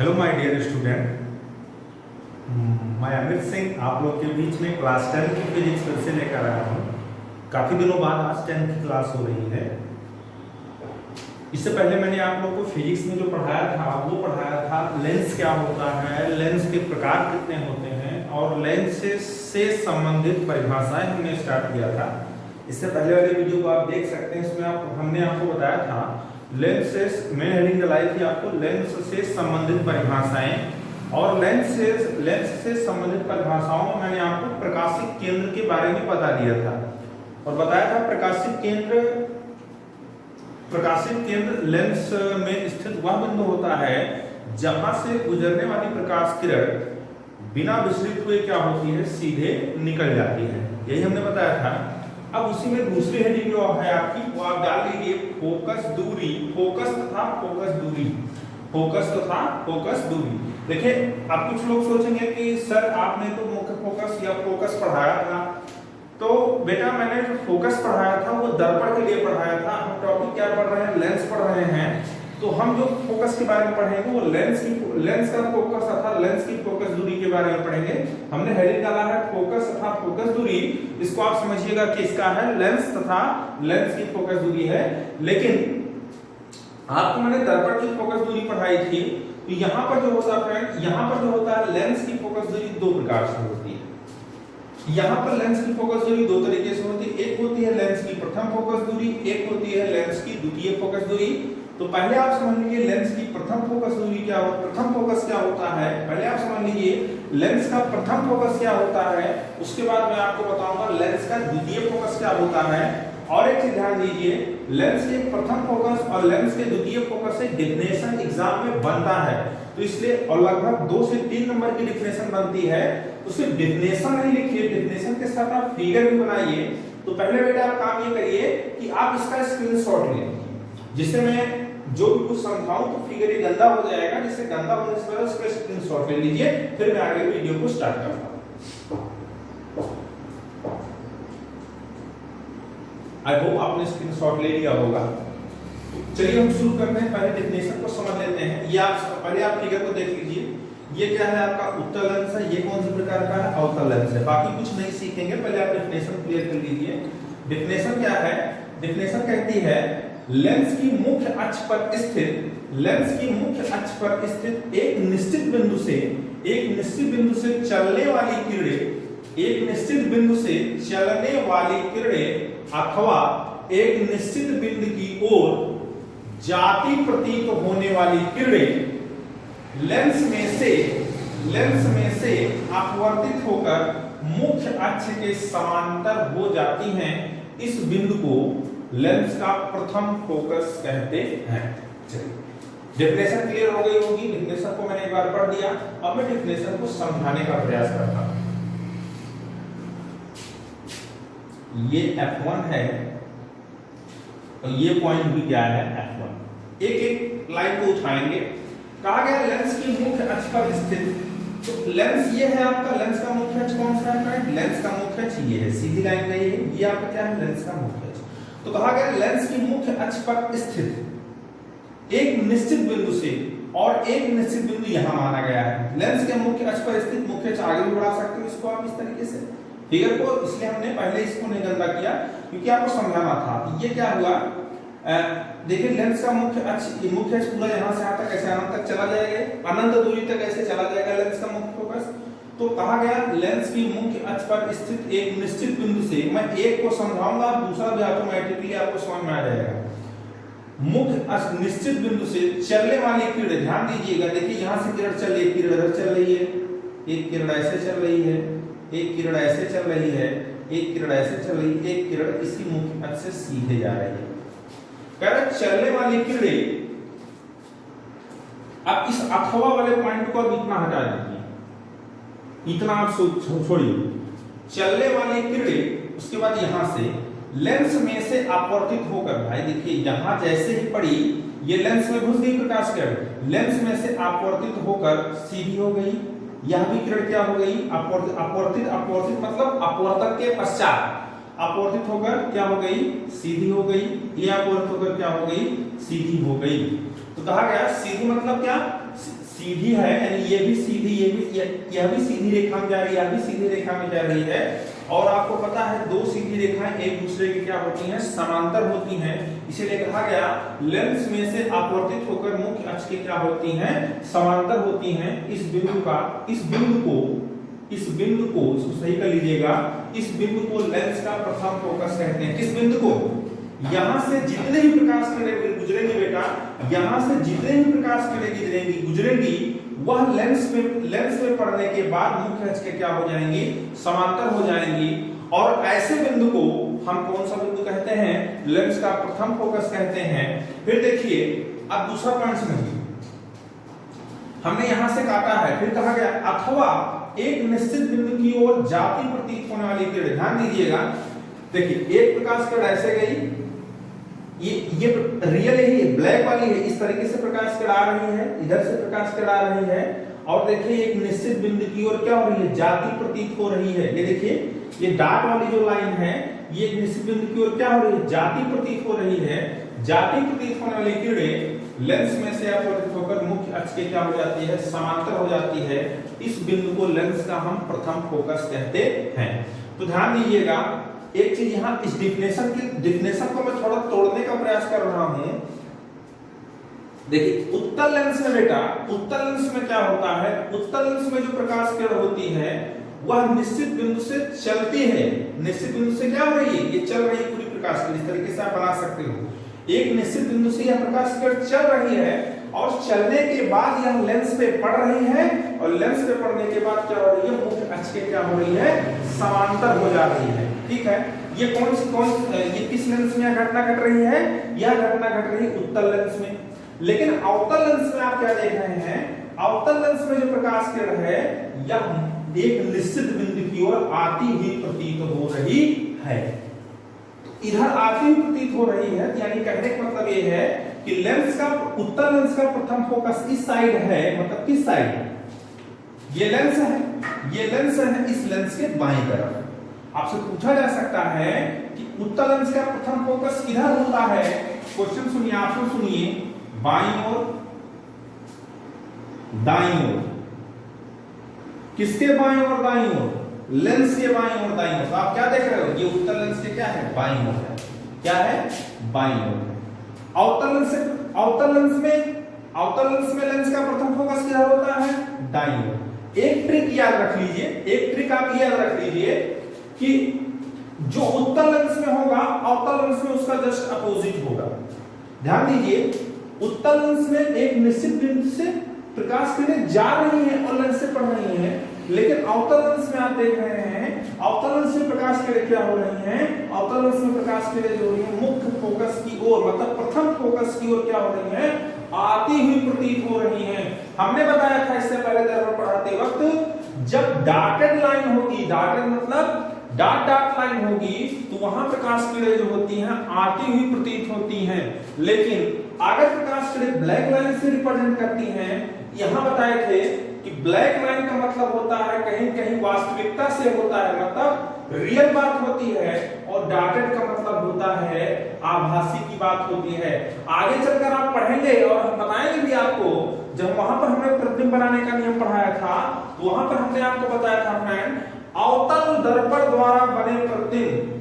Hello my dear student, मैं अमित सिंह आप लोग के बीच में क्लास 10 की फिजिक्स फिर से लेकर आया हूँ। काफ़ी दिनों बाद आज 10 की क्लास हो रही है। इससे पहले मैंने आप लोग को फिजिक्स में जो पढ़ाया था वो पढ़ाया था लेंस क्या होता है, लेंस के प्रकार कितने होते हैं और लेंस से संबंधित परिभाषाएं हमने स्टार्ट किया था। इससे पहले वाले वीडियो को आप देख सकते हैं, इसमें हमने आपको बताया था लेंस से, मैंने हेडिंग लगाई थी आपको लेंस से संबंधित परिभाषाएं, और लेंस से संबंधित परिभाषाओं में मैंने आपको प्रकाशिक केंद्र के बारे में बता दिया था और बताया था प्रकाशिक केंद्र लेंस में स्थित वह बिंदु होता है जहां से गुजरने वाली प्रकाश किरण बिना विचलित हुए क्या होती है, सीधे निकल जाती है। यही हमने बताया था। अब उसी में दूसरी हेडिंग जो है आपकी वो आप डाल लीजिए फोकस दूरी, फोकस तथा फोकस दूरी, फोकस तथा फोकस दूरी। देखिए, अब कुछ लोग सोचेंगे कि सर आपने तो मुख्य फोकस या फोकस पढ़ाया था, तो बेटा मैंने जो फोकस पढ़ाया था वो दर्पण के लिए पढ़ाया था। हम टॉपिक क्या पढ़ रहे हैं, लेंस पढ़ रहे हैं। तो हम जो फोकस के बारे में पढ़ेंगे वो लेंस का फोकस तथा लेंस की फोकस दूरी के बारे में पढ़ेंगे। हमने हेडिंग डाला है फोकस तथा फोकस दूरी। इसको आप समझिएगा कि इसका है लेंस तथा लेंस की फोकस दूरी है। लेकिन आपको मैंने दर्पण की फोकस दूरी पढ़ाई थी, तो यहाँ पर जो होता है फ्रेंड, यहाँ पर जो होता है लेंस की फोकस दूरी दो प्रकार से होती है। यहाँ पर लेंस की फोकस दूरी दो तरीके से होती है। एक होती है लेंस की प्रथम फोकस दूरी, एक होती है लेंस की द्वितीय फोकस दूरी। तो पहले आप समझ लीजिए लेंस की प्रथम फोकस दूरी क्या होता है, प्रथम फोकस क्या होता है। पहले आप समझ लीजिए लेंस का प्रथम फोकस क्या होता है, उसके बाद मैं आपको बताऊंगा लेंस का द्वितीय फोकस क्या होता है। और एक चीज ध्यान दीजिए, लेंस के प्रथम फोकस और लेंस के द्वितीय फोकस से डेफिनेशन एग्जाम में बनता है, तो इसलिए और लगभग 2 से 3 नंबर की डेफिनेशन बनती है। तो सिर्फ डेफिनेशन नहीं लिखिए, डेफिनेशन के साथ आप फिगर भी बनाइए। तो पहले बेटा आप काम ये करिए कि आप इसका स्क्रीनशॉट लें, जिससे मैं जो भी कुछ समझाऊं तो फिगर ये गंदा हो जाएगा। जिससे गंदा होने से पहले उसका स्क्रीनशॉट ले लीजिए, फिर मैं आगे वीडियो को स्टार्ट करता हूं। आई होप आपने स्क्रीनशॉट ले लिया होगा। चलिए हम शुरू करते हैं, पहले डेफिनेशन को समझ लेते हैं। ये आप पहले आप फिगर को देख लीजिए। ये क्या है आपका उत्तल लेंस है, ये कौन से प्रकार का है, अवतल लेंस है। बाकी कुछ नहीं सीखेंगे, पहले आप डेफिनेशन क्लियर कर लीजिए। डेफिनेशन क्या है, डेफिनेशन कहती है लेंस की मुख्य अक्ष पर स्थित, लेंस की मुख्य अक्ष पर स्थित एक निश्चित बिंदु से चलने वाली किरणें, एक निश्चित बिंदु से चलने वाली किरणें अथवा एक निश्चित बिंदु की ओर जाती प्रतीत होने वाली किरणें लेंस में से अपवर्तित होकर मुख्य अक्ष के समांतर हो जाती हैं। इस बिंदु को लेंस का प्रथम फोकस कहते हैं। चलिए, डेफिनेशन क्लियर हो गई होगी। डेफिनेशन को मैंने एक बार पढ़ दिया, अब मैं डेफिनेशन को समझाने का प्रयास करता हूं। ये F1 है और ये पॉइंट भी क्या है, F1। एक एक लाइन को उठाएंगे। कहा गया लेंस की मुख्य अक्ष पर स्थित, तो लेंस ये है आपका, लेंस का मुख्य अक्ष कौन सा है, लेंस का मुख्य अक्ष ये है, सीधी लाइन गई है, ये आपका क्या है, लेंस का मुख्य अक्ष। तो कहा गया लेंस की मुख्य अक्ष पर स्थित एक निश्चित बिंदु से, और एक निश्चित बिंदु यहां माना गया है। लेंस के मुख्य अक्ष पर स्थित, मुख्य अक्ष आगे भी बढ़ा सकते हो इसको आप इस तरीके से फिगर को, इसलिए हमने पहले इसको नहीं गंदा किया क्योंकि आपको समझाना था। ये क्या हुआ, देखिए लेंस का मुख्य अक्ष पूरा यहां से आता कैसे अनंत तक चला जाएगा, अनंत दूरी तक ऐसे चला जाएगा लेंस का मुख्य फोकस। तो कहा गया लेंस की मुख्य अक्ष पर स्थित एक निश्चित बिंदु से, मैं एक को समझाऊंगा, दूसरा भी ऑटोमेटिकली आपको समझ में आ जाएगा। मुख्य अक्ष निश्चित बिंदु से चलने वाली किरण, ध्यान दीजिएगा, देखिए यहां से किरण चल रही है, किरण इधर चल रही है, एक किरण ऐसे चल रही है, एक किरण ऐसे चल रही है, एक किरण ऐसे चल रही है, एक किरण इसी मुख्य अक्ष से सीधे जा रही है। कह रहे चलने वाली किरणें, अब इस अथवा वाले पॉइंट को अब इतना हटा दीजिए, इतना आप छोड़िए। चलने वाली किरणें, उसके बाद यहां से लेंस में से अपवर्तित होकर, भाई देखिए यहां जैसे ही पड़ी ये लेंस में घुस गई प्रकाश किरण, लेंस में से अपवर्तित होकर सीधी हो गई। यह भी किरण क्या हो गई, अपवर्तित मतलब अपवर्तक के पश्चात अपवर्तित होकर क्या हो गई, सीधी हो गई। ये अपवर्तित होकर क्या हो गई, सीधी हो गई। तो कहा गया सीधी मतलब क्या, सीधी है, यानी ये भी सीधी, यह भी सीधी रेखा में जा रही है, यह भी सीधी रेखा में जा रही है। और आपको पता है दो सीधी रेखाएं एक दूसरे की क्या होती हैं, समांतर होती हैं। इसीलिए कहा गया लेंस में से अपवर्तित होकर मुख्य अक्ष की क्या होती हैं, समांतर होती हैं। इस बिंदु को इसको सही कर लीजिएगा, इस बिंदु को लेंस का प्रथम फोकस कहते हैं। किस बिंदु को? यहां से जितने भी प्रकाश किरणें गुजरेंगी बेटा, यहां से जितने भी प्रकाश किरणें गुजरेंगी वह लेंस में पड़ने के बाद मुख्य अक्ष के क्या हो जाएंगी, समांतर हो जाएंगी। और ऐसे बिंदु को हम कौन सा बिंदु कहते हैं, लेंस का प्रथम फोकस कहते हैं। फिर देखिए अब दूसरा पॉइंट समझिए, हमने यहां से काटा है, फिर कहा गया अथवा एक निश्चित बिंदु की ओर जाती प्रतीत होने वाली किरण। ध्यान दीजिएगा, देखिए एक प्रकाश किरण ऐसे गई, ये रियल है, ब्लैक वाली है, इस तरीके से प्रकाश किरण आ रही है, इधर से प्रकाश किरण आ रही है। और देखिए एक निश्चित बिंदु की ओर क्या हो रही है, जाती प्रतीत हो रही है। ये देखिए ये डॉट वाली जो लाइन है, ये एक निश्चित बिंदु की ओर क्या हो रही है, जाती प्रतीत हो रही है। जाती प्रतीत होने वाली किरणें लेंस में से अपवर्तित होकर मुख्य अक्ष के क्या हो जाती है, समांतर हो जाती है। इस बिंदु को लेंस का हम प्रथम फोकस कहते हैं। तो ध्यान दीजिएगा एक चीज, यहां इस डिफिनेशन को मैं थोड़ा तोड़ने का प्रयास कर रहा हूं। देखिए उत्तल लेंस में बेटा, उत्तल लेंस में क्या होता है, उत्तल लेंस में जो प्रकाश किरण होती है वह निश्चित बिंदु से चलती है। निश्चित बिंदु से क्या हो रही है, ये चल रही है पूरी प्रकाश किरण, इस तरीके से आप बना सकते हो। एक निश्चित बिंदु से यह प्रकाश किरण चल रही है और चलने के बाद यह लेंस पे पड़ रही है, और लेंस पे पड़ने के बाद क्या हो रही है, मुख्य अक्ष के क्या हो रही है, समांतर हो जा रही है। ठीक है, ये ये किस लेंस में घटना घट रही है, यह घटना घट रही है उत्तल लेंस में। लेकिन अवतल लेंस में आप क्या देख रहे हैं, अवतल लेंस में जो प्रकाश किरण है यह एक निश्चित बिंदु की ओर आती हुई प्रतीत हो रही है। इधर आती हुई प्रतीत हो रही है, यानी कहने का मतलब ये है कि लेंस का, उत्तल लेंस का प्रथम फोकस इस साइड है। मतलब किस साइड, ये लेंस है, ये लेंस है इस लेंस के बाईं तरफ। आपसे पूछा जा सकता है कि उत्तल लेंस का प्रथम फोकस किधर होता है। क्वेश्चन सुनिए, ऑप्शन सुनिए, बाईं ओर, दाईं ओर। किसके बाईं ओर, दाईं ओर, लेंस के बाईं ओर, दाईं ओर। तो आप क्या देख रहे हो, ये उत्तल लेंस के क्या है, बाईं ओर है। क्या है, बाईं ओर। अवतल लेंस में लेंस का प्रथम फोकस किधर होता है, दाईं ओर। एक ट्रिक याद रख लीजिए, एक ट्रिक आप याद रख लीजिए कि जो उत्तल लेंस में होगा अवतल लेंस में उसका जस्ट अपोजिट होगा। ध्यान दीजिए, उत्तल लेंस में एक निश्चित बिंदु से प्रकाश किरणें जा रही हैं और लेंस से पड़ रही हैं, लेकिन अवतल लेंस में आप देख रहे हैं अवतल लेंस में प्रकाश किरणें क्या हो रही हैं, अवतल लेंस में प्रकाश किरणें जो हो रही हैं मुख्य फोकस की ओर, मतलब प्रथम फोकस की ओर क्या हो रही हैं, आती हुई प्रतीत हो रही हैं। हमने बताया था इससे पहले दर्पण पढ़ाते वक्त, जब डॉटेड लाइन होगी, डॉटेड मतलब डॉट डॉट लाइन होगी, तो वहां प्रकाश किरणें जो होती हैं आती हुई प्रतीत होती हैं। लेकिन अगर प्रकाश किरणें ब्लैक लाइन से रिप्रेजेंट करती हैं, यहां बताए थे कि ब्लैक लाइन का मतलब होता है कहीं कहीं वास्तविकता से होता है, मतलब रियल बात होती है, और डॉटेड का मतलब होता है आभासी की बात होती है। आगे चलकर आप पढ़ेंगे और हम बताएंगे भी आपको, जब वहां पर हमने प्रतिबिंब बनाने का नियम पढ़ाया था तो वहां पर हमने आपको बताया था फ्रेंड, अवतल दर्पण द्वारा बने प्रतिबिंब,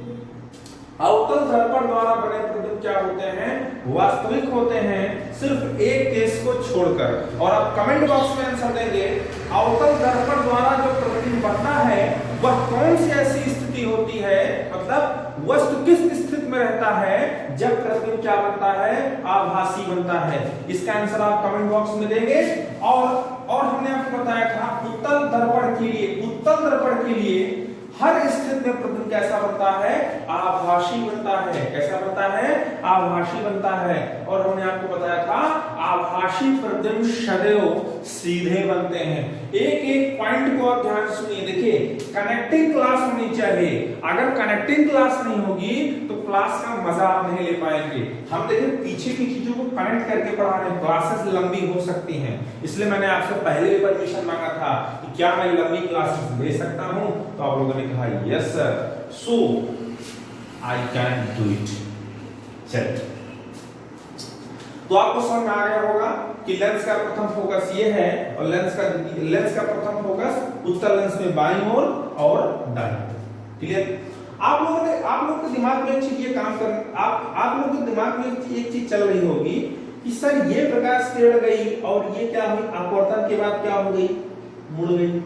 अवतल दर्पण द्वारा बने प्रतिबिंब क्या होते हैं, वास्तविक होते हैं, सिर्फ एक केस को छोड़कर। और आप कमेंट बॉक्स में आंसर देंगे, अवतल दर्पण द्वारा जो प्रतिबिंब बनता है वह कौन सी ऐसी स्थिति होती है, मतलब वस्तु किस स्थिति में रहता है जब प्रतिबिंब क्या बनता है, आभासी बनता है। इसका आंसर आप कमेंट बॉक्स में देंगे। और हमने आपको बताया था उत्तल दर्पण के लिए, उत्तल दर्पण के लिए हर स्थिति में प्रतिबिंब कैसा बनता है, आभासी बनता है। कैसा बनता है, आभासी बनता है। और हमने आपको बताया था आभासी प्रतिबिंब सदैव सीधे बनते हैं। एक एक पॉइंट को आप ध्यान से सुनिए। देखिए कनेक्टिंग क्लास होनी चाहिए, अगर कनेक्टिंग क्लास नहीं होगी तो क्लास का मजा आप नहीं ले पाएंगे। हम देखिए पीछे की चीजों को कनेक्ट करके पढ़ा रहे हैं, क्लासेस लंबी हो सकती हैं, इसलिए मैंने आपसे पहले भी परमिशन मांगा था कि क्या मैं लंबी क्लासेस ले सकता हूं, तो आप लोगों ने कहा yes sir, so I can do it. चलिए तो आपको समझ में आ गया होगा कि लेंस का प्रथम फोकस ये है और लेंस का प्रथम फोकस उत्तल लेंस में बाईं ओर और दाईं ओर। क्लियर? आप लोगों के दिमाग में एक चीज ये काम कर आप लोगों के दिमाग में एक चीज चल रही होगी कि सर ये प्रकाश किरण गई और ये क्या हुई, अपवर्तन के बाद क्या हो गई, मुड़ गई।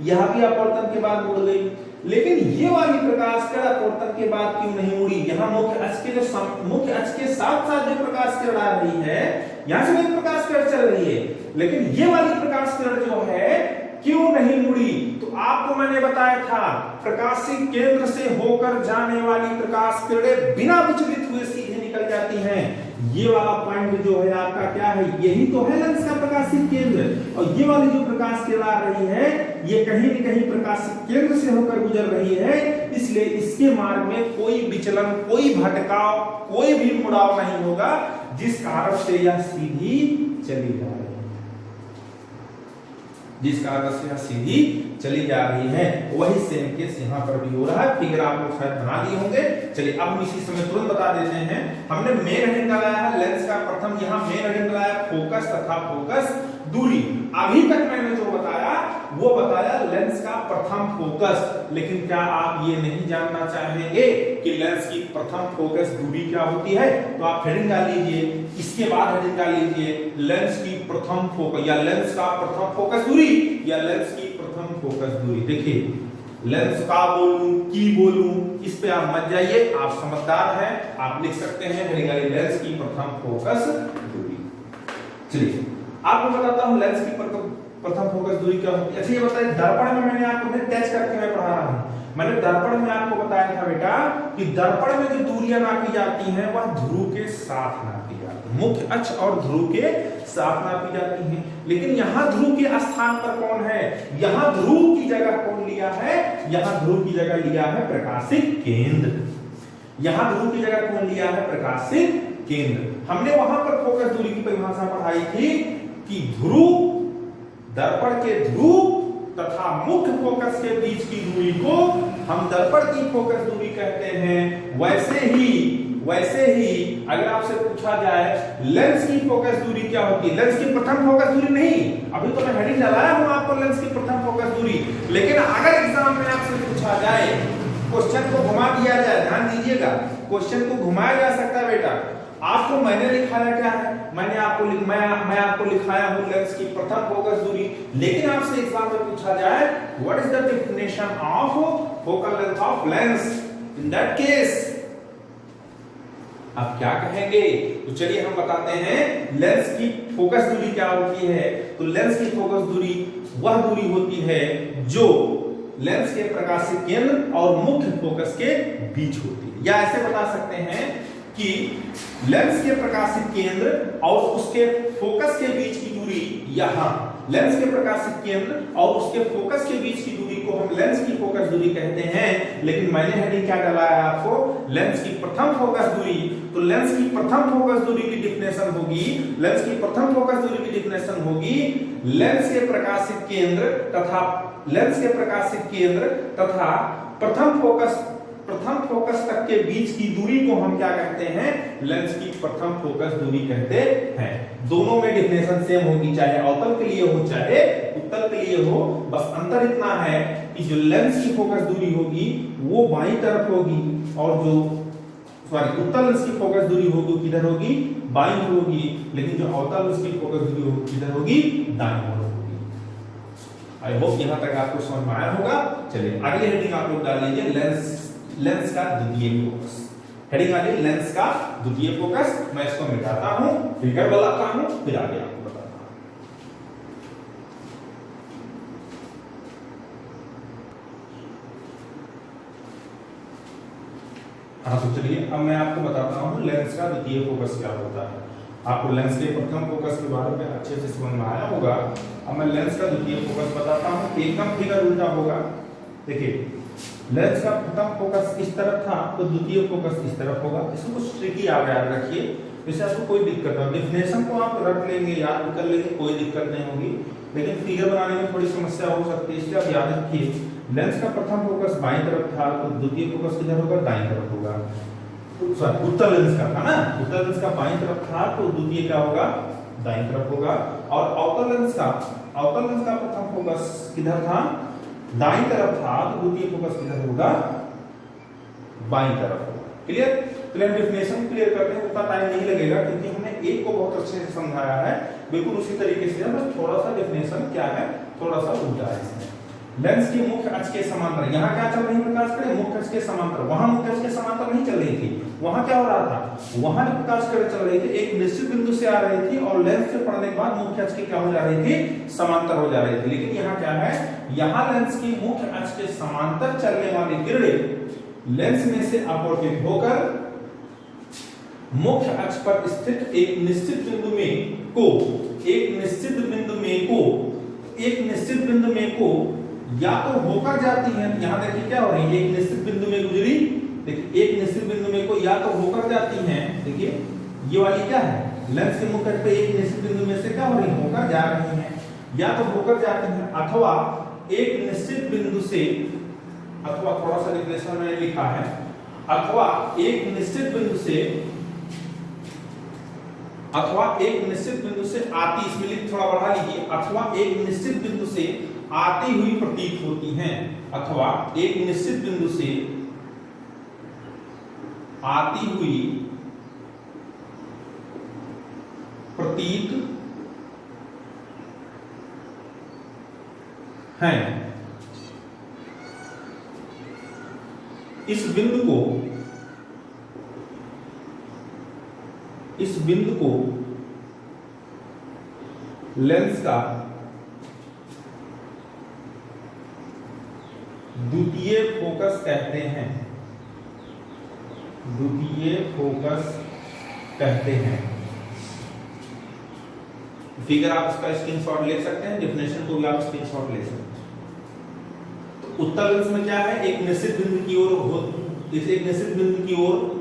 यह भी अपवर्तन के बाद मुड़ गई, लेकिन ये वाली प्रकाश किरण अपवर्तन के बाद क्यों नहीं मुड़ी? यहाँ मुख्य अक्ष के साथ साथ जो प्रकाश किरण आ रही है, यहाँ से भी प्रकाश किरण चल रही है, लेकिन ये वाली प्रकाश किरण जो है क्यों नहीं मुड़ी? तो आपको मैंने बताया था प्रकाशिक केंद्र से होकर जाने वाली प्रकाश किरणें बिना विचलित हुए सीधे निकल जाती हैं। ये वाला पॉइंट जो है आपका क्या है, यही तो है लेंस का प्रकाशिक केंद्र। और ये वाली जो प्रकाश किरण आ रही है ये कहीं न कहीं प्रकाशिक केंद्र से होकर गुजर रही है, इसलिए इसके मार्ग में कोई विचलन, कोई भटकाव, कोई भी मुड़ाव नहीं होगा, जिस कारण से यह सीधी चली जा रही है, जिस कारण से यह सीधी चली जा रही है। वही सेम केस यहाँ पर भी हो रहा है। फिगर आप लोग शायद बना लिए होंगे। चलिए अब हम इसी समय तुरंत बता देते हैं। हमने मेन हेडिंग लगाया है लेंस का प्रथम, यहाँ मेन हेडिंग लगाया फोकस तथा फोकस दूरी। अभी तक मैंने जो बताया वो बताया लेंस का प्रथम फोकस, लेकिन क्या आप ये नहीं जानना चाहेंगे कि लेंस की प्रथम फोकस दूरी क्या होती है? तो आप हेडिंग डाल लीजिए, इसके बाद हेडिंग डाल लीजिए लेंस की प्रथम फोकस या लेंस का प्रथम फोकस दूरी या लेंस की प्रथम फोकस दूरी। देखिए लेंस का बोलूं की बोलूं इस पे आप मत जाइए, आप समझदार हैं, आप लिख सकते हैं हेडिंग डालिए लेंस की प्रथम फोकस दूरी। चलिए आपको बताता हूं लेंस की प्रथम फोकस दूरी क्या होती है। अच्छा ये बताइए, दर्पण में मैंने आपको टच करके मैं पढ़ा रहा हूं। मैंने दर्पण में आपको बताया था बेटा कि दर्पण में जो दूरियां नापी जाती हैं वह ध्रुव के साथ नापी जाती है, मुख्य अक्ष और ध्रुव के साथ नापी जाती हैं। लेकिन यहाँ ध्रुव के स्थान पर कौन है? यहाँ ध्रुव की जगह कौन लिया है? यहाँ ध्रुव की जगह लिया है प्रकाशिक केंद्र। यहाँ ध्रुव की जगह कौन लिया है? प्रकाशिक केंद्र। हमने वहां पर फोकस दूरी की परिभाषा पढ़ाई थी कि ध्रुव, दर्पण के ध्रुव तथा मुख्य फोकस के बीच की दूरी को हम दर्पण की फोकस दूरी कहते हैं। वैसे ही अगर आपसे पूछा जाए लेंस की फोकस दूरी क्या होती है? लेंस की प्रथम फोकस दूरी नहीं, अभी तो मैं हेडिंग लगाया हूं आपको लेंस की प्रथम फोकस दूरी, लेकिन अगर एग्जाम में आपसे पूछा जाए, क्वेश्चन को घुमा दिया जाए, ध्यान दीजिएगा, क्वेश्चन को घुमाया जा सकता है बेटा। आपको मैंने लिखाया क्या है? मैं आपको लिखाया हूं लेंस की प्रथम फोकस दूरी, लेकिन आपसे एग्जाम में पूछा जाए what is the definition of focal length of lens, in that case आप क्या कहेंगे? तो चलिए हम बताते हैं लेंस की फोकस दूरी क्या होती है। तो लेंस की फोकस दूरी वह दूरी होती है जो लेंस के प्रकाशिक केंद्र और मुख्य फोकस के बीच होती है, या ऐसे बता सकते हैं कि लेंस के प्रकाशिक केंद्र और उसके फोकस के बीच की दूरी, यहां लेंस के प्रकाशिक केंद्र और उसके फोकस के बीच की दूरी को हम लेंस की फोकस दूरी कहते हैं। लेकिन मैंने हेडिंग क्या डाला है आपको? लेंस की प्रथम फोकस दूरी। तो लेंस की प्रथम फोकस दूरी की डेफिनेशन होगी, लेंस की प्रथम फोकस दूरी की डेफिनेशन होगी लेंस के प्रकाशिक केंद्र तथा प्रथम फोकस तक के बीच की दूरी को हम क्या कहते हैं? लेंस की प्रथम फोकस दूरी कहते हैं। दोनों में डेफिनेशन सेम होगी, चाहे अवतल के लिए हो चाहे उत्तल के लिए हो। बस अंतर इतना है कि जो लेंस की फोकस दूरी होगी वो बाईं तरफ होगी, और जो उत्तल लेंस की फोकस दूरी होगी किधर होगी? बाईं ओर होगी। लेकिन जो अवतल लेंस की फोकस दूरी होगी किधर होगी? दाईं ओर होगी। आई होप यहां तक आपको समझ में आया होगा। चलिए अगली हेडिंग आप लोग डाल लीजिए लेंस का द्वितीय फोकस। हेडिंग आ गई लेंस का द्वितीय फोकस। मैं इसको मिटाता हूं, फिगर बनाता हूं, फिर आगे आपको बताता हूं। हाँ तो चलिए अब मैं आपको बताता हूं लेंस का द्वितीय फोकस क्या होता है। आपको लेंस के प्रथम फोकस के बारे में अच्छे से समझ में आया होगा। अब मैं लेंस का द्वितीय फोकस बताता हूं, एकदम फिगर उल्टा होगा। देखिए लेंस का प्रथम फोकस इस तरफ था तो द्वितीय फोकस इस तरफ होगा। इसको कुछ ट्रिकी आप याद रखिए, इससे आपको कोई दिक्कत नहीं। डेफिनेशन को आप रख लेंगे, याद कर लेंगे, कोई दिक्कत नहीं होगी, लेकिन फिगर बनाने में थोड़ी समस्या हो सकती है, इसलिए आप याद रखिए। लेंस का प्रथम फोकस बाईं तरफ था तो द्वितीय फोकस किधर होगा? दाईं तरफ होगा। सॉरी उत्तर लेंस का था ना, उत्तर लेंस का बाईं तरफ था तो द्वितीय क्या होगा, दाईं तरफ होगा। और अवतल लेंस का प्रथम फोकस किधर था, दाईं तरफ था, तो द्वितीय फोकस किधर होगा, बाईं तरफ होगा। क्लियर? क्लियर, डेफिनेशन क्लियर करते हैं, उतना टाइम नहीं लगेगा क्योंकि हमने एक को बहुत अच्छे से समझाया है, बिल्कुल उसी तरीके से, बस थोड़ा सा डेफिनेशन क्या है, थोड़ा सा उल्टा है इसमें। लेंस की मुख्य अक्ष के समांतर, यहाँ क्या चल रही प्रकाश किरण, मुख्य अक्ष के समांतर, वहां मुख्य अक्ष के समांतर नहीं चल रही थी, वहां क्या हो रहा था, वहां जो प्रकाश किरण चल रही थी एक निश्चित बिंदु से आ रही थी और लेंस से पड़ने के बाद मुख्य अक्ष की क्या हो जा रही थी, समांतर हो जा रही थी। लेकिन यहाँ क्या है, यहाँ लेंस की मुख्य अक्ष के समांतर चलने वाली किरणें लेंस में से अपवर्तित होकर मुख्य अक्ष पर स्थित एक निश्चित बिंदु में को या तो होकर जाती है, यहां देखिए क्या हो रही है, एक निश्चित बिंदु में गुजरी, देखिए एक निश्चित बिंदु में को या तो होकर जाती है, देखिए ये वाली क्या है, लेंस के मुख्य अक्ष पे एक निश्चित बिंदु में से क्या हो रही है, होकर जा रही है, या तो होकर जाती है अथवा एक निश्चित बिंदु से, अथवा थोड़ा सा डिफिनेशन में लिखा है, अथवा एक निश्चित बिंदु से आती, इसमें लिख थोड़ा बढ़ा लीजिए, अथवा एक निश्चित बिंदु से आती हुई प्रतीत होती हैं, अथवा एक निश्चित बिंदु से आती हुई प्रतीत हैं। इस बिंदु को लेंस का द्वितीय फोकस कहते हैं, फिगर आप इसका स्क्रीनशॉट ले सकते हैं, डेफिनेशन को भी आप स्क्रीनशॉट ले सकते हैं। तो उत्तर लेंस में क्या है, एक निश्चित बिंदु की ओर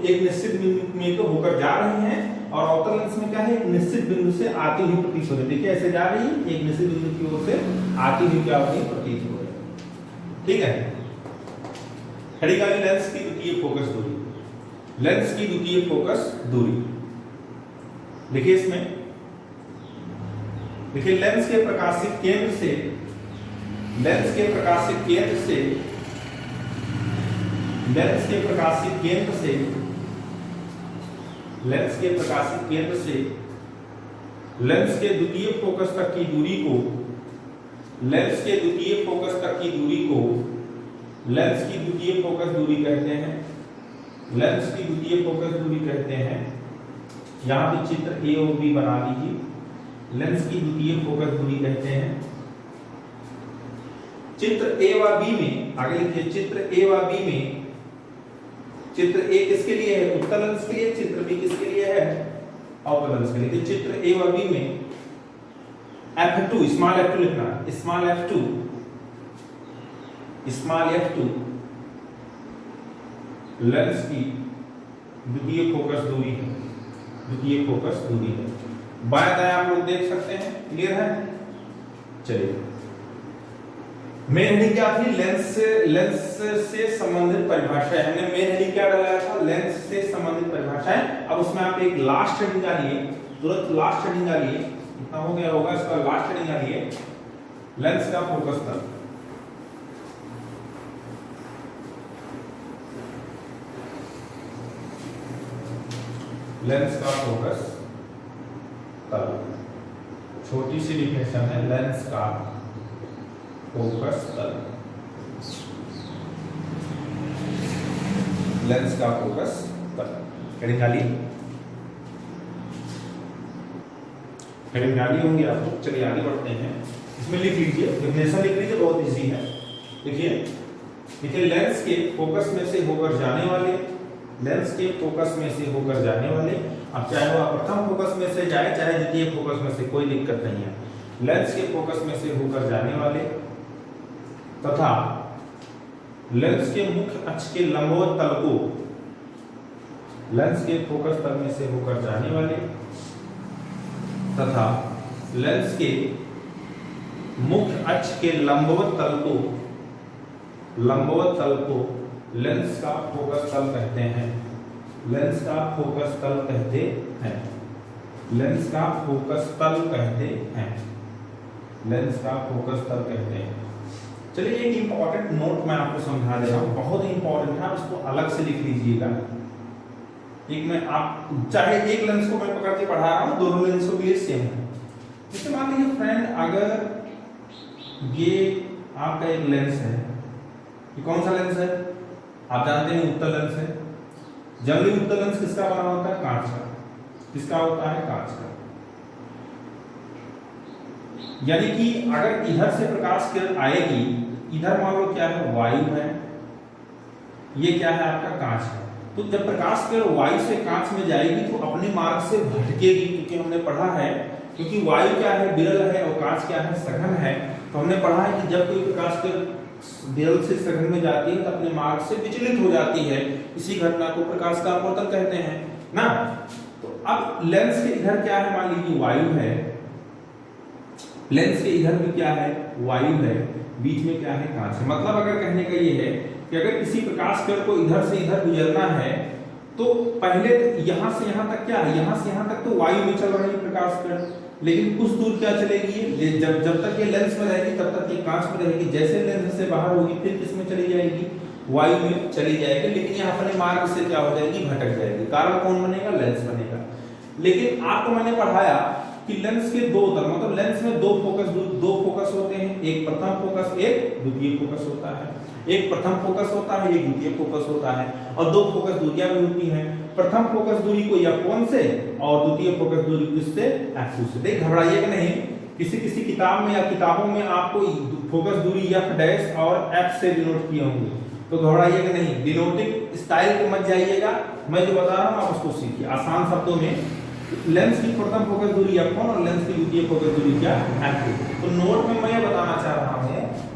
एक निश्चित बिंदु में को होकर जा रही हैं, और अवतल लेंस में क्या है, एक निश्चित बिंदु से आती हुई प्रतीत हो रही है, देखिए ऐसे जा रही है, एक निश्चित बिंदु की ओर से आती हुई क्या होती है, प्रतीत हो रही है। ठीक है, खड़ी वाली लेंस की द्वितीय फोकस दूरी, लेंस की द्वितीय फोकस दूरी देखिए इसमें, देखिए लेंस के प्रकाशित केंद्र से लेंस के प्रकाशित केंद्र से लेंस के द्वितीय फोकस तक की दूरी को लेंस की द्वितीय फोकस दूरी कहते हैं, लेंस की द्वितीय फोकस दूरी कहते हैं। यहां पे चित्र ए और बी बना लीजिए, लेंस की द्वितीय फोकस दूरी कहते हैं। चित्र ए व बी में आगे लिखिए, चित्र ए व बी में चित्र ए किसके लिए है, उत्तल लेंस के लिए, चित्र बी किसके लिए है, अवतल लेंस के लिए। चित्र ए व बी में f2 स्मॉल f2 लिखना, स्मॉल f2 लेंस की द्वितीय फोकस दूरी है। बाएं दाएं आप लोग देख सकते हैं, क्लियर है। चलिए, मेन हेडिंग क्या थी, लेंस से संबंधित परिभाषाएं, हमने मेन हेडिंग क्या डाला था, लेंस से संबंधित परिभाषाएं। अब उसमें आप एक लास्ट हेडिंग डालिए, तुरंत लास्ट हेडिंग डालिए, इतना हो गया होगा, इसका लास्ट हेडिंग डालिए, लेंस का फोकस तल। लेंस का फोकस तल, छोटी सी डिफिनेशन है, लेंस का फोकस तल, लेंस का फोकस तल। हेडिंग डाली, हेडिंग डाली होंगी आप लोग। चलिए आगे बढ़ते हैं, इसमें लिख लीजिए, डेफिनेशन लिख लीजिए, बहुत इजी है। देखिए लेंस के फोकस में से होकर जाने वाले, लेंस के फोकस में से होकर जाने वाले, अब चाहे वह प्रथम फोकस में से जाए चाहे द्वितीय फोकस में से, कोई दिक्कत नहीं है। लेंस के फोकस में से होकर जाने वाले तथा लेंस के मुख्य अक्ष के लंबवत तल को, लेंस के फोकस तल में से होकर जाने वाले तथा लेंस के मुख्य अक्ष के लंबवत तल को लेंस का फोकस तल कहते हैं, लेंस का फोकस तल कहते हैं, लेंस का फोकस तल कहते हैं, लेंस का फोकस तल कहते हैं। चलिए एक इंपॉर्टेंट नोट मैं आपको समझा दे रहा हूं, बहुत ही इंपॉर्टेंट है, उसको अलग से लिख लीजिएगा। एक में आप चाहे एक लेंस को मैं पकड़ के पढ़ा रहा हूं, दोनों लेंसों के लिए सेम है। जैसे मान लीजिए फ्रेंड, अगर ये आपका एक लेंस है, ये कौन सा लेंस है आप जानते हैं, उत्तल लेंस है। जनरली उत्तल लेंस किसका बना होता है, कांच का। किसका होता है, कांच का। यानी कि अगर इधर से प्रकाश किरण आएगी, इधर मान लो क्या है, वायु है, ये क्या है आपका कांच है। तो जब प्रकाश किरण वायु से कांच में जाएगी तो अपने मार्ग से भटकेगी, क्योंकि हमने पढ़ा है, क्योंकि वायु क्या है, विरल है, और कांच क्या है, सघन है। तो हमने पढ़ा है कि जब कोई प्रकाश किरण विरल से सघन में जाती है तो अपने मार्ग से विचलित हो जाती है। इसी घटना को प्रकाश का अपवर्तन कहते हैं ना। तो अब लेंस के इधर क्या है, मान लीजिए वायु है, लेंस के इधर भी क्या है, वायु है, बीच में क्या है, कांच है। मतलब अगर कहने का ये है कि अगर किसी प्रकाश किरण को इधर से इधर गुजरना है तो पहले यहां से यहां तक क्या है, यहां से यहां तक तो वायु में चल रही है प्रकाश किरण, लेकिन कुछ दूर क्या चलेगी, जब तक ये लेंस में रहेगी तब तक ये कांच में रहेगी। जैसे लेंस से बाहर होगी फिर किसमें चली जाएगी, वायु में चली जाएगी, लेकिन यहाँ अपने मार्ग से क्या हो जाएगी, भटक जाएगी। कारण कौन बनेगा, लेंस बनेगा। लेकिन आपको मैंने पढ़ाया कि लेंस के दो तरफ, मतलब लेंस में दो फोकस होते हैं, एक प्रथम फोकस, एक द्वितीय फोकस होता है। एक प्रथम फोकस होता है, एक द्वितीय फोकस होता है, और दो फोकस दूरियां भी होती हैं। प्रथम फोकस दूरी को F1 से और द्वितीय फोकस दूरी किससे, F2 से। देख घबराइएगा नहीं, किसी किताब में या किताबों में आपको फोकस दूरी F डैश और F से डिनोट किए होंगे, तो घबराइएगा नहीं, डिनोटिंग स्टाइल को मत जाइएगा। मैं जो बता रहा हूं आप उसको सीखिए आसान शब्दों में। लेंस की प्रथम फोकस दूरी F1 और लेंस की द्वितीय फोकस दूरी क्या, F2। तो नोट में मैं ये बताना चाह रहा हूं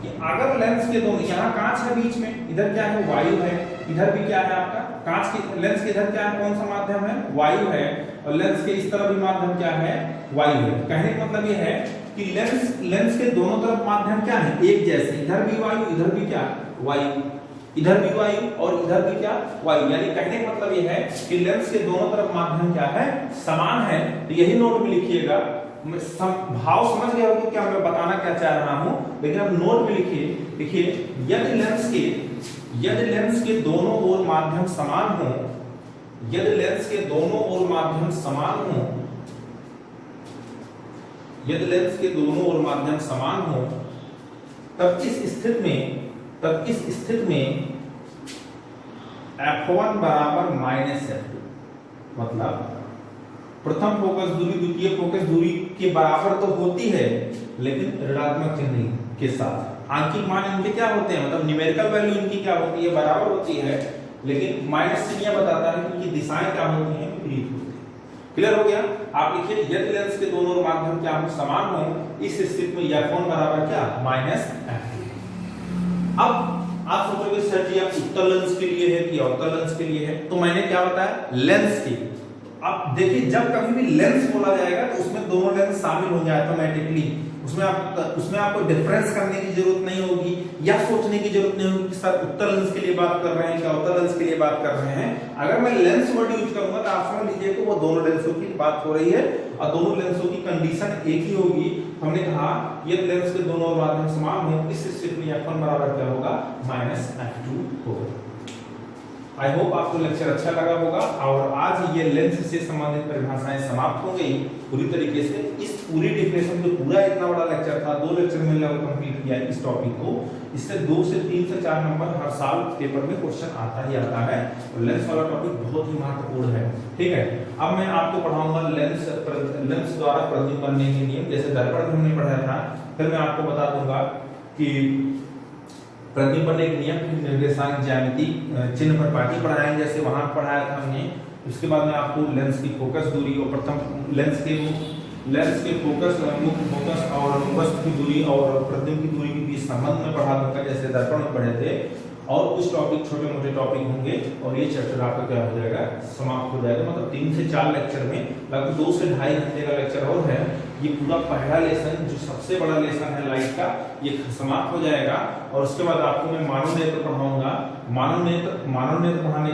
कि अगर लेंस के दोनों, यहाँ कांच है बीच में, इधर क्या है, वायु है, इधर भी क्या है आपका कांच के, लेंस के इधर क्या है, कौन सा माध्यम है, वायु है, और लेंस के इस तरफ भी माध्यम क्या है, वायु है। कहने का मतलब ये है कि लेंस के दोनों तरफ माध्यम क्या है, एक जैसे, इधर भी वायु, इधर भी क्या, वायु, इधर भी वायु और इधर भी क्या, वायु। यानी कहने का मतलब यह है कि लेंस के दोनों तरफ माध्यम क्या है, समान है। तो यही नोट में लिखिएगा। भाव समझ गए होंगे क्या मैं बताना क्या चाह रहा हूं, लेकिन अब नोट में लिखिए, यदि लेंस के दोनों ओर माध्यम समान हो, यदि लेंस के दोनों ओर माध्यम समान हो, यदि लेंस के दोनों ओर माध्यम समान हो, तब इस स्थिति में F1 बराबर -F2, मतलब प्रथम फोकस दूरी द्वितीय फोकस दूरी के बराबर तो होती है, लेकिन ऋणात्मक चिन्ह के साथ। आंकिक मान इनके क्या होते हैं, मतलब न्यूमेरिकल वैल्यू इनकी क्या होती है, बराबर होती है, लेकिन माइनस चिन्ह यह बताता है कि इनकी दिशाएं क्या होती हैं, विपरीत होती हैं। क्लियर हो गया। आप लिखिए, यदि लेंस के दोनों माध्यम क्या हो, समान हो, इस स्थिति में F1 बराबर क्या, -F2। अब आप सोचोगे सर जी आप उत्तल लेंस के लिए है कि अवतल लेंस के लिए है, तो मैंने क्या बताया, लेंस के। आप देखिए, जब कभी भी लेंस बोला जाएगा तो उसमें दोनों लेंस शामिल हो जाए ऑटोमेटिकली, उसमें आपको डिफरेंस करने की जरूरत नहीं होगी या सोचने की जरूरत नहीं होगी कि सर उत्तल लेंस के लिए बात कर रहे हैं कि अवतल लेंस के लिए बात कर रहे हैं। अगर मैं लेंस वर्ड यूज करूंगा तो आप समझ लीजिए कि वो दोनों लेंसों की बात हो रही है और दोनों लेंसों की कंडीशन एक ही होगी। हमने कहा ये लेंस के दोनों माध्यम समान हो, इस स्थिति में F1 बराबर क्या होगा, -F2 होगा। आई होप आपको लेक्चर अच्छा लगा होगा और आज ये लेंस से संबंधित परिभाषाएं समाप्त हो गई पूरी तरीके से। इस पूरी डिफिनेशन जो पूरा इतना बड़ा लेक्चर था, 2 लेक्चर में लगभग कंप्लीट किया इस टॉपिक को। इससे 2 से 3 से 4 नंबर हर साल पेपर में क्वेश्चन आता ही आता है और लेंस वाला टॉपिक बहुत ही महत्वपूर्ण है। ठीक है, अब मैं आपको पढ़ाऊंगा लेंस द्वारा प्रतिबिंब बनने के नियम। जैसे दर्पण में हमने पढ़ाया था, फिर मैं आपको बता दूंगा कि प्रतिबिंब बनने के नियम, निर्देशांक, ज्यामिति, चिन्ह पर पाटी पढ़ाएंगे जैसे वहां पढ़ाया था हमने। उसके बाद में आपको लेंस की फोकस दूरी और प्रथम लेंस के फोकस, मुख्य फोकस और वस्तु की दूरी और प्रतिबिंब की दूरी के बीच संबंध में पढ़ा दूंगा जैसे दर्पण में पढ़े थे। और कुछ टॉपिक छोटे मोटे टॉपिक होंगे और ये चैप्टर आपका क्या हो जाएगा, समाप्त हो जाएगा। मतलब 3 से 4 लेक्चर में लगभग 2 से ढाई घंटे का लेक्चर और है। ये पूरा पहला लेसन जो सबसे बड़ा लेसन है लाइट का ये समाप्त हो जाएगा और उसके बाद आपको मैं मानव नेत्र पढ़ाऊंगा। मानव नेत्र पढ़ाने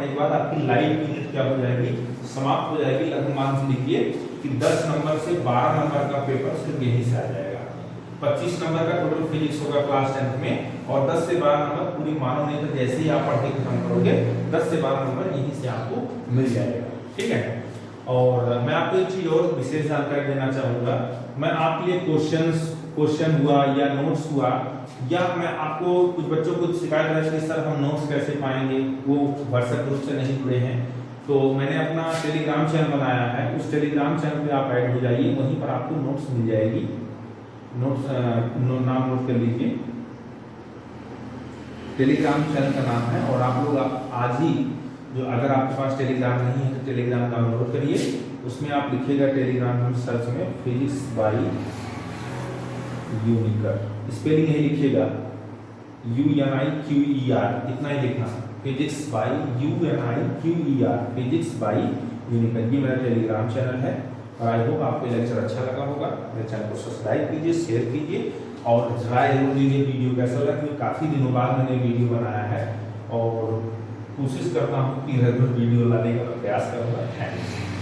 के बाद आपकी लाइट यूनिट क्या हो जाएगी, समाप्त हो जाएगी। लगभग मान से लिखिए कि 10 नंबर से 12 नंबर का पेपर सिर्फ यहीं से आ जाएगा। 25 नंबर का टोटल फिजिक्स होगा क्लास 10th में और 10 से 12 नंबर पूरी मानव नेत्र जैसे ही आप पढ़ के खत्म करोगे 10 से 12 नंबर यहीं से आपको मिल जाएगा। ठीक है, और मैं आपको एक चीज और विशेष जानकारी देना चाहूंगा। मैं आपके लिए क्वेश्चन हुआ या नोट्स हुआ या मैं आपको कुछ बच्चों को शिकायत रही कि सर हम नोट्स कैसे पाएंगे, वो व्हाट्सएप ग्रुप से नहीं जुड़े हैं, तो मैंने अपना टेलीग्राम चैनल बनाया है। उस टेलीग्राम चैनल पे आप ऐड हो जाइए, वहीं पर आपको नोट्स मिल जाएगी। नोट्स नाम नोट कर लीजिए, टेलीग्राम चैनल का नाम है। और आप लोग आज ही जो अगर आपके पास टेलीग्राम नहीं है तो टेलीग्राम डाउनलोड करिए। उसमें आप लिखिएगा टेलीग्राम सर्च में फिजिक्स बाई यूनिकर, स्पेलिंग यही लिखिएगा UNIQER, इतना ही लिखना, physics by UNIQER, physics by Uniqer. ये मेरा टेलीग्राम चैनल है और आई होप आपको लेक्चर अच्छा लगा होगा। मेरे चैनल को सब्सक्राइब कीजिए, शेयर कीजिए और राय जरूर दीजिए वीडियो कैसा लगा, क्योंकि काफ़ी दिनों बाद मैंने वीडियो बनाया है और कोशिश करता हूँ कि रेगुलर वीडियो लाने का प्रयास करूँगा। Thank you.